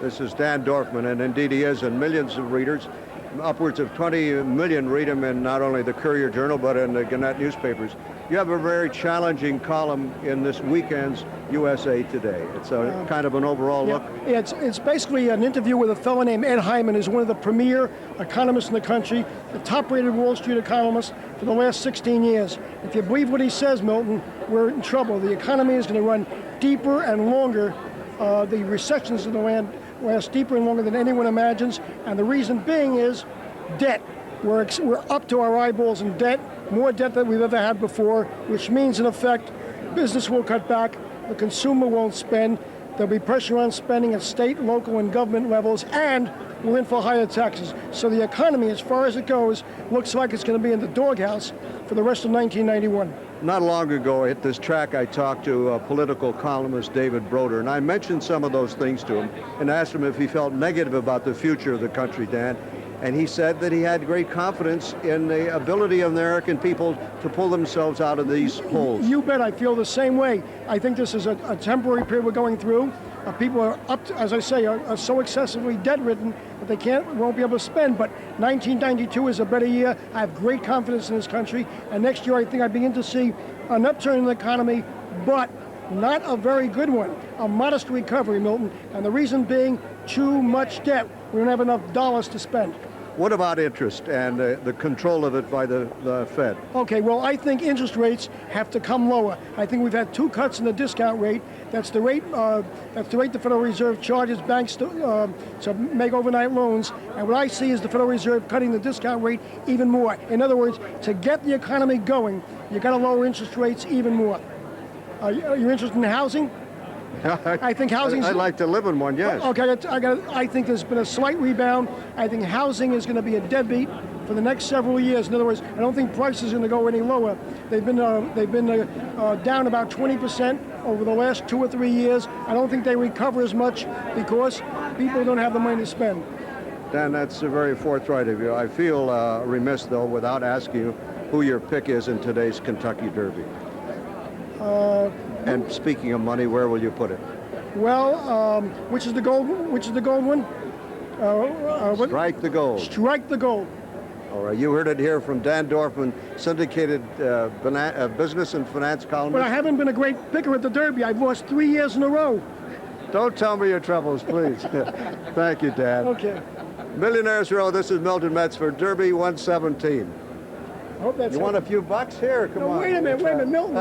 This is Dan Dorfman, and indeed he is, and millions of readers. Upwards of 20 million read him in not only the Courier Journal, but in the Gannett newspapers. You have a very challenging column in this weekend's USA Today. It's a kind of an overall look. It's basically an interview with a fellow named Ed Hyman, who's one of the premier economists in the country, the top-rated Wall Street economist for the last 16 years. If you believe what he says, Milton, we're in trouble. The economy is going to run deeper and longer. The recessions in the land last deeper and longer than anyone imagines, and the reason being is debt. We're up to our eyeballs in debt, more debt than we've ever had before, which means, in effect, business will cut back, the consumer won't spend, there'll be pressure on spending at state, local, and government levels, and we're in for higher taxes. So the economy, as far as it goes, looks like it's going to be in the doghouse for the rest of 1991. Not long ago at this track, I talked to political columnist David Broder, and I mentioned some of those things to him and asked him if he felt negative about the future of the country, Dan. And he said that he had great confidence in the ability of the American people to pull themselves out of these holes. You bet, I feel the same way. I think this is a temporary period we're going through. People are up to, as I say, are so excessively debt-ridden that they won't be able to spend. But 1992 is a better year. I have great confidence in this country. And next year, I think I begin to see an upturn in the economy, but not a very good one. A modest recovery, Milton. And the reason being, too much debt. We don't have enough dollars to spend. What about interest and the control of it by the Fed? Okay, well, I think interest rates have to come lower. I think we've had 2 cuts in the discount rate. That's the rate. That's the rate the Federal Reserve charges banks to make overnight loans. And what I see is the Federal Reserve cutting the discount rate even more. In other words, to get the economy going, you got to lower interest rates even more. You're interested in housing? I think housing. I'd like to live in one, yes. Okay, I think there's been a slight rebound. I think housing is going to be a deadbeat for the next several years. In other words, I don't think prices are going to go any lower. They've been down about 20% over the last 2 or 3 years. I don't think they recover as much because people don't have the money to spend. Dan, that's very forthright of you. I feel remiss, though, without asking you who your pick is in today's Kentucky Derby. And speaking of money, where will you put it? Well, which is the gold one? Strike the gold. Strike the gold. All right, you heard it here from Dan Dorfman, Syndicated business and finance columnist. But I haven't been a great picker at the Derby. I've lost 3 years in a row. Don't tell me your troubles, please. Thank you, Dan. Okay. Millionaires Row, this is Milton Metz for Derby 117. I hope that's You want a few bucks? Here, come on. Wait a minute, Milton.